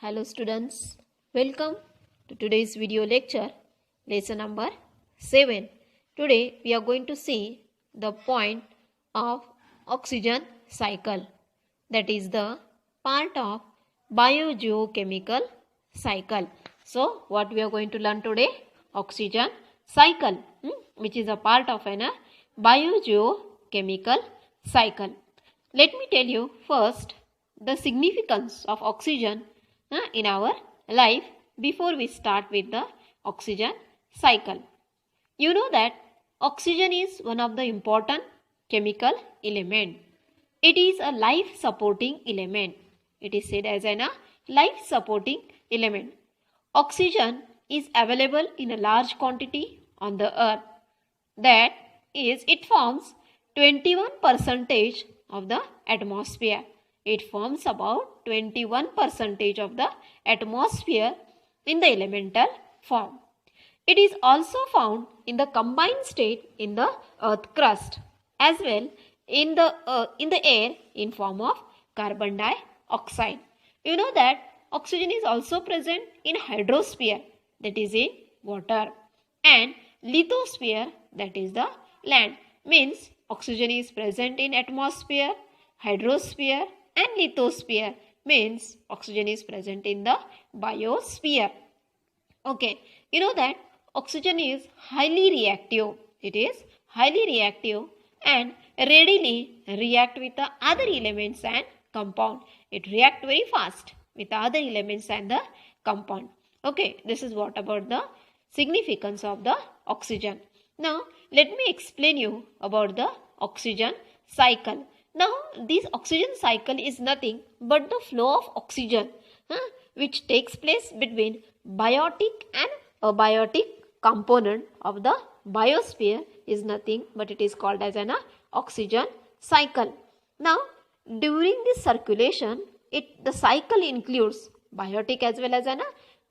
Hello students, welcome to today's video lecture, lesson number 7. Today we are going to see the point of oxygen cycle, that is the part of biogeochemical cycle. So what we are going to learn today? Oxygen cycle, which is a part of a biogeochemical cycle. Let me tell you first the significance of oxygen in our life before we start with the oxygen cycle. You know that oxygen is one of the important chemical element. It is a life supporting element. It is said as a life supporting element. Oxygen is available in a large quantity on the earth. That is, it forms 21% of the atmosphere. It forms about 21% of the atmosphere in the elemental form. It is also found in the combined state in the earth crust as well in the air in form of carbon dioxide. You know that oxygen is also present in hydrosphere, that is in water, and lithosphere, that is the land. Means oxygen is present in atmosphere, hydrosphere, and lithosphere, means oxygen is present in the biosphere. Okay, you know that oxygen is highly reactive. It is highly reactive and readily react with the other elements and compound. It react very fast with other elements and the compound. Okay, this is what about the significance of the oxygen. Now let me explain you about the oxygen cycle. Now, this oxygen cycle is nothing but the flow of oxygen which takes place between biotic and abiotic component of the biosphere is nothing but it is called as an oxygen cycle. Now, during this circulation, the cycle includes biotic as well as an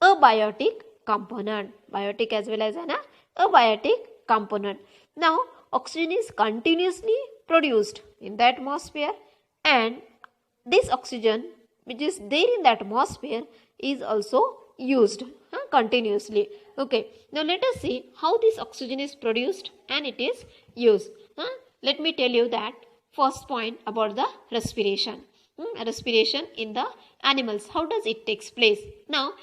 abiotic component. Biotic as well as an abiotic component. Now, oxygen is continuously produced in the atmosphere, and this oxygen which is there in the atmosphere is also used continuously. Okay, now let us see how this oxygen is produced and it is used. Let me tell you that first point about the respiration. Respiration in the animals, how does it takes place? Now,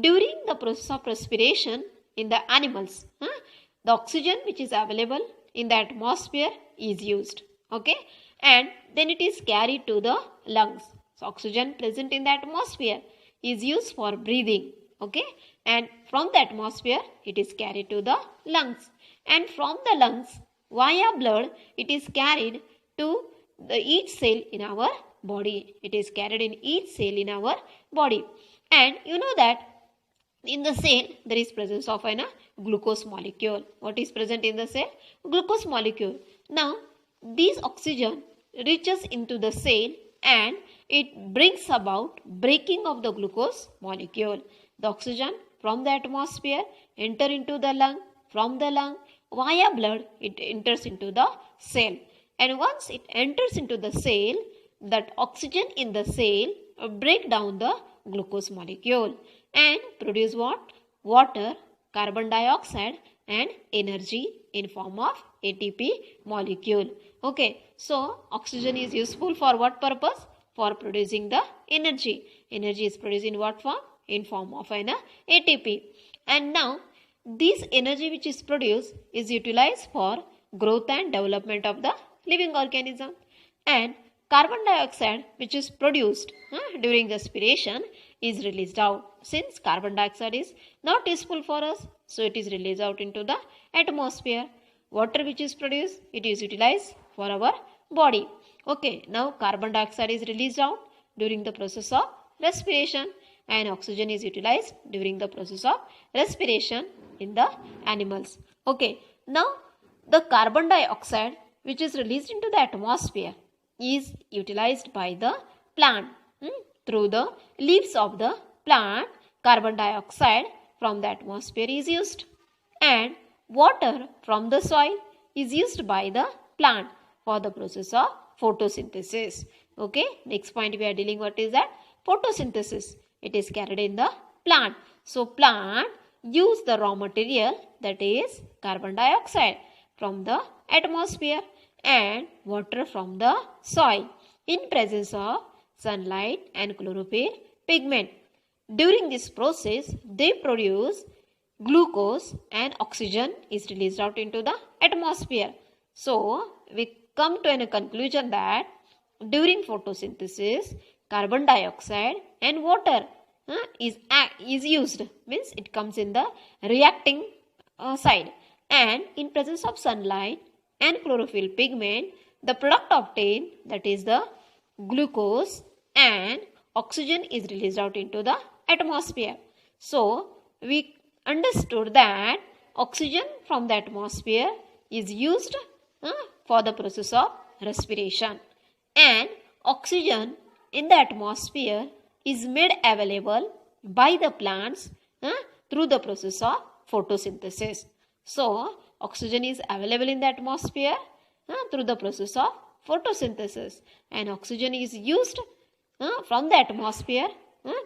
during the process of respiration in the animals, the oxygen which is available in the atmosphere is used. Okay, and then it is carried to the lungs. So oxygen present in the atmosphere is used for breathing. Okay, and from the atmosphere it is carried to the lungs, and from the lungs via blood it is carried to each cell in our body. It is carried in each cell in our body, and you know that in the cell there is presence of a glucose molecule. What is present in the cell? Glucose molecule. Now this oxygen reaches into the cell and it brings about breaking of the glucose molecule. The oxygen from the atmosphere enter into the lung. From the lung via blood it enters into the cell, and once it enters into the cell, that oxygen in the cell break down the glucose molecule and produce what? Water, carbon dioxide, and energy in form of ATP molecule. Okay, so oxygen is useful for what purpose? For producing the energy. Energy is produced in what form? In form of an ATP. And now this energy which is produced is utilized for growth and development of the living organism, and carbon dioxide which is produced during respiration is released out. Since carbon dioxide is not useful for us, so it is released out into the atmosphere. Water which is produced, it is utilized for our body. Okay, now carbon dioxide is released out during the process of respiration, and oxygen is utilized during the process of respiration in the animals. Okay, now the carbon dioxide which is released into the atmosphere is utilized by the plant. Through the leaves of the plant, carbon dioxide from the atmosphere is used, and water from the soil is used by the plant for the process of photosynthesis. Okay, next point we are dealing what is that? Photosynthesis. It is carried in the plant. So plant use the raw material, that is carbon dioxide from the atmosphere and water from the soil in presence of sunlight and chlorophyll pigment. During this process, they produce glucose and oxygen is released out into the atmosphere. So, we come to a conclusion that during photosynthesis, carbon dioxide and water is used, means it comes in the reacting side, and in presence of sunlight and chlorophyll pigment, the product obtained, that is the glucose and oxygen, is released out into the atmosphere. So, we understood that oxygen from the atmosphere is used for the process of respiration, and oxygen in the atmosphere is made available by the plants through the process of photosynthesis. So, oxygen is available in the atmosphere through the process of photosynthesis, and oxygen is used from the atmosphere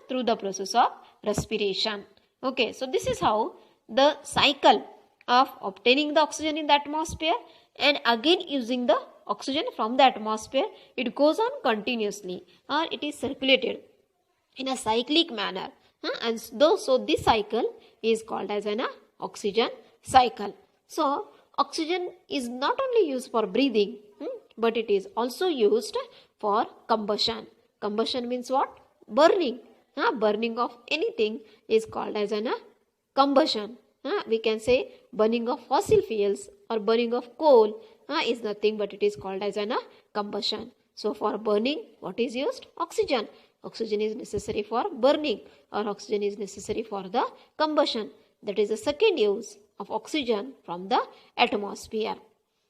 through the process of respiration. Okay, so this is how the cycle of obtaining the oxygen in the atmosphere and again using the oxygen from the atmosphere, it goes on continuously, or it is circulated in a cyclic manner. And so this cycle is called as an oxygen cycle. So oxygen is not only used for breathing, but it is also used for combustion. Combustion means what? Burning. Burning of anything is called as an combustion. We can say burning of fossil fuels or burning of coal is nothing but it is called as an combustion. So for burning, what is used? Oxygen. Oxygen is necessary for burning, or oxygen is necessary for the combustion. That is the second use of oxygen from the atmosphere.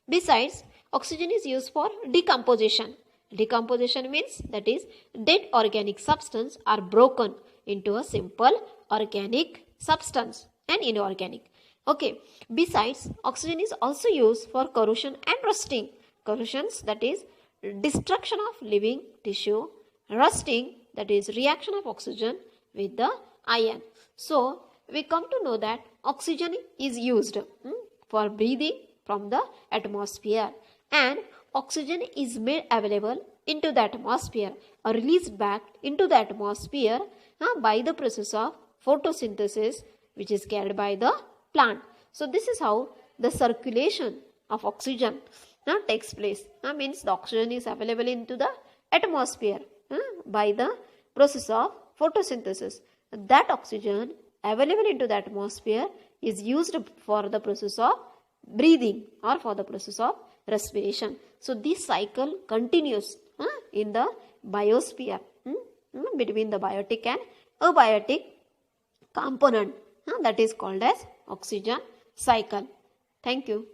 Besides, oxygen is used for decomposition. Decomposition means, that is, dead organic substance are broken into a simple organic substance and inorganic. Okay. Besides, oxygen is also used for corrosion and rusting. Corrosions, that is destruction of living tissue. Rusting, that is reaction of oxygen with the iron. So we come to know that oxygen is used for breathing from the atmosphere, and oxygen is made available into the atmosphere or released back into the atmosphere by the process of photosynthesis, which is carried by the plant. So this is how the circulation of oxygen takes place. Means the oxygen is available into the atmosphere by the process of photosynthesis. That oxygen available into the atmosphere is used for the process of breathing or for the process of respiration. So this cycle continues in the biosphere between the biotic and abiotic component that is called as oxygen cycle. Thank you.